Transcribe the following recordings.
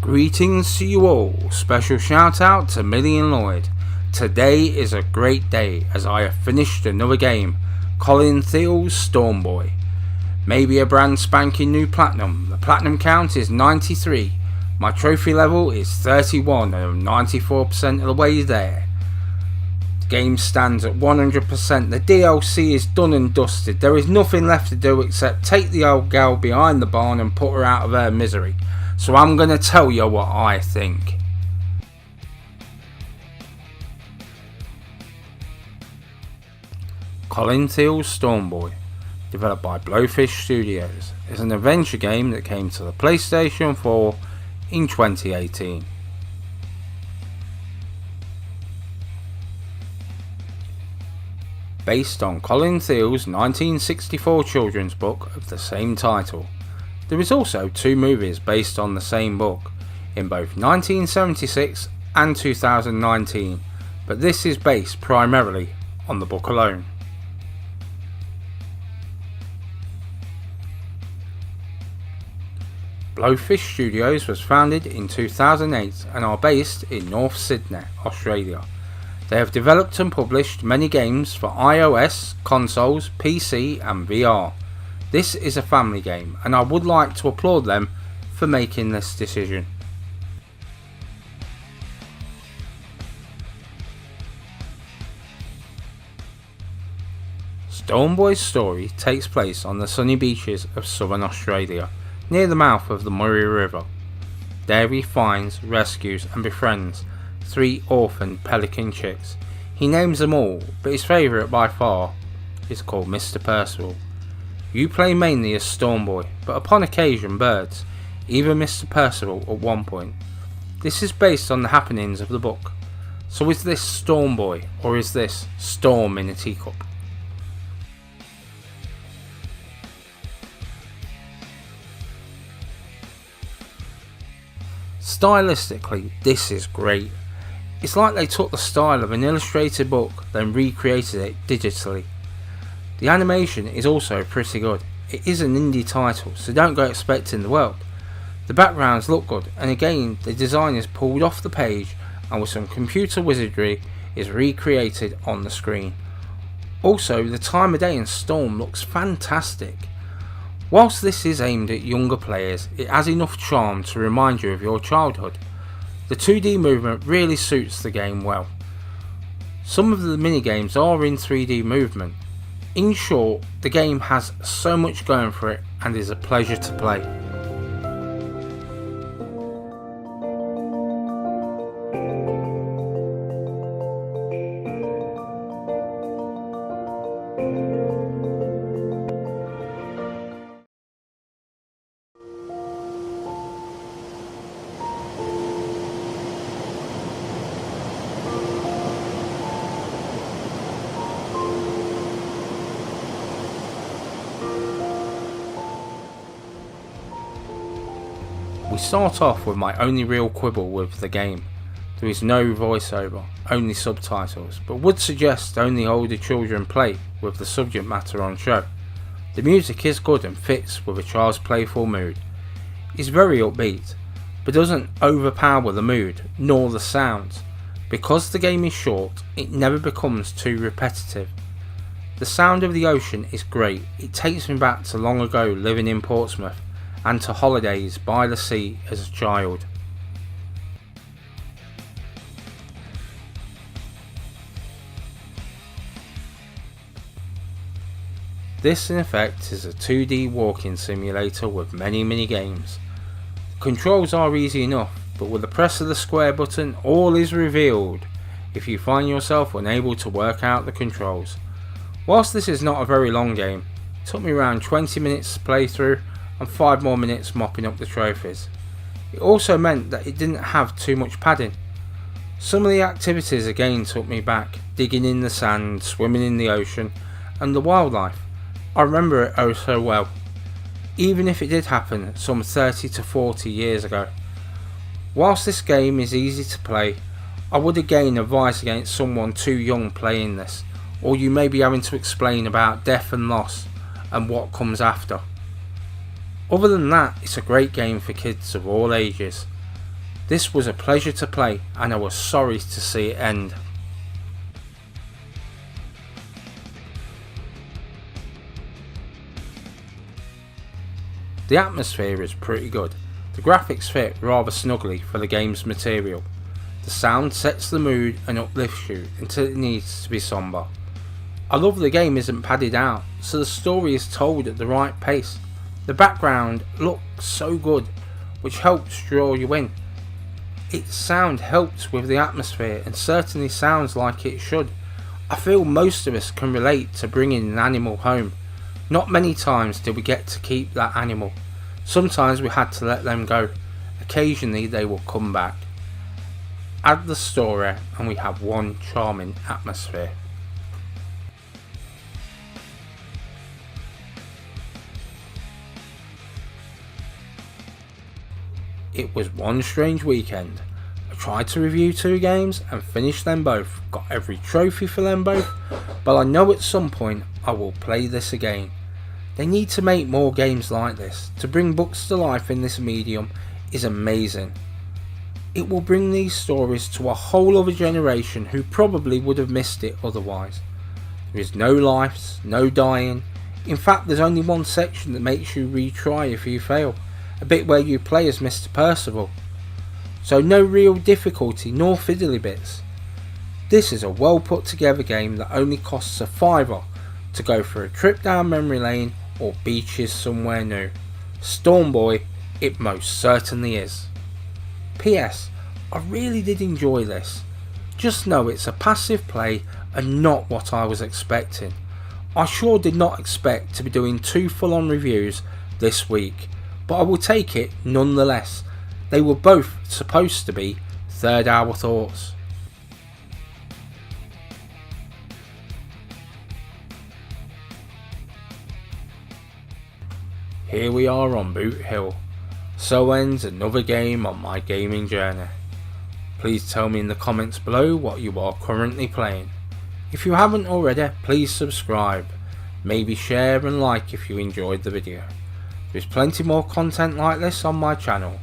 Greetings to you all. Special shout out to Millie and Lloyd. Today is a great day as I have finished another game, Colin Thiel's Stormboy. Maybe a brand spanking new platinum. The platinum count is 93. My trophy level is 31 and I'm 94% of the way there. The game stands at 100%. The DLC is done and dusted. There is nothing left to do except take the old gal behind the barn and put her out of her misery. So I'm going to tell you what I think. Colin Thiel's Stormboy, developed by Blowfish Studios, is an adventure game that came to the PlayStation 4 in 2018. Based on Colin Thiel's 1964 children's book of the same title. There is also two movies based on the same book, in both 1976 and 2019, but this is based primarily on the book alone. Blowfish Studios was founded in 2008 and are based in North Sydney, Australia. They have developed and published many games for iOS, consoles, PC and VR. This is a family game and I would like to applaud them for making this decision. Stormboy's story takes place on the sunny beaches of southern Australia, near the mouth of the Murray River. There he finds, rescues and befriends 3 orphaned pelican chicks. He names them all, but his favourite by far is called Mr. Percival. You play mainly as Stormboy, but upon occasion birds, even Mr. Percival at one point. This is based on the happenings of the book. So is this Stormboy, or is this Storm in a teacup? Stylistically, this is great. It's like they took the style of an illustrated book, then recreated it digitally. The animation is also pretty good. It is an indie title, so don't go expecting the world. The backgrounds look good, and again the design is pulled off the page and with some computer wizardry is recreated on the screen. Also, the time of day in Storm looks fantastic. Whilst this is aimed at younger players, it has enough charm to remind you of your childhood. The 2D movement really suits the game well. Some of the minigames are in 3D movement. In short, the game has so much going for it and is a pleasure to play. We start off with my only real quibble with the game. There is no voiceover, only subtitles, but would suggest only older children play with the subject matter on show. The music is good and fits with a child's playful mood. It's very upbeat, but doesn't overpower the mood nor the sounds. Because the game is short, it never becomes too repetitive. The sound of the ocean is great. It takes me back to long ago living in Portsmouth and to holidays by the sea as a child. This in effect is a 2D walking simulator with many mini games. The controls are easy enough, but with the press of the square button all is revealed if you find yourself unable to work out the controls. Whilst this is not a very long game, it took me around 20 minutes to play through and 5 more minutes mopping up the trophies. It also meant that it didn't have too much padding. Some of the activities again took me back, digging in the sand, swimming in the ocean, and the wildlife. I remember it oh so well, even if it did happen some 30 to 40 years ago. Whilst this game is easy to play, I would again advise against someone too young playing this, or you may be having to explain about death and loss and what comes after. Other than that, it's a great game for kids of all ages. This was a pleasure to play, and I was sorry to see it end. The atmosphere is pretty good. The graphics fit rather snugly for the game's material. The sound sets the mood and uplifts you until it needs to be somber. I love the game isn't padded out, so the story is told at the right pace. The background looks so good, which helps draw you in. Its sound helps with the atmosphere and certainly sounds like it should. I feel most of us can relate to bringing an animal home. Not many times did we get to keep that animal. Sometimes we had to let them go. Occasionally they will come back. Add the story and we have one charming atmosphere. It was one strange weekend. I tried to review 2 games and finished them both, got every trophy for them both, but I know at some point I will play this again. They need to make more games like this. To bring books to life in this medium is amazing. It will bring these stories to a whole other generation who probably would have missed it otherwise. There is no lives, no dying. In fact, there's only one section that makes you retry if you fail. A bit where you play as Mr. Percival. So no real difficulty nor fiddly bits. This is a well put together game that only costs a £5 to go for a trip down memory lane or beaches somewhere new. Storm Boy, it most certainly is. PS, I really did enjoy this. Just know it's a passive play and not what I was expecting. I sure did not expect to be doing 2 full-on reviews this week, but I will take it nonetheless. They were both supposed to be third hour thoughts. Here we are on Boot Hill. So ends another game on my gaming journey. Please tell me in the comments below what you are currently playing. If you haven't already, please subscribe. Maybe share and like if you enjoyed the video. There's plenty more content like this on my channel.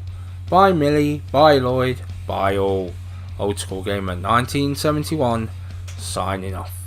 Bye Millie, bye Lloyd, bye all. Old School Gamer 1971 signing off.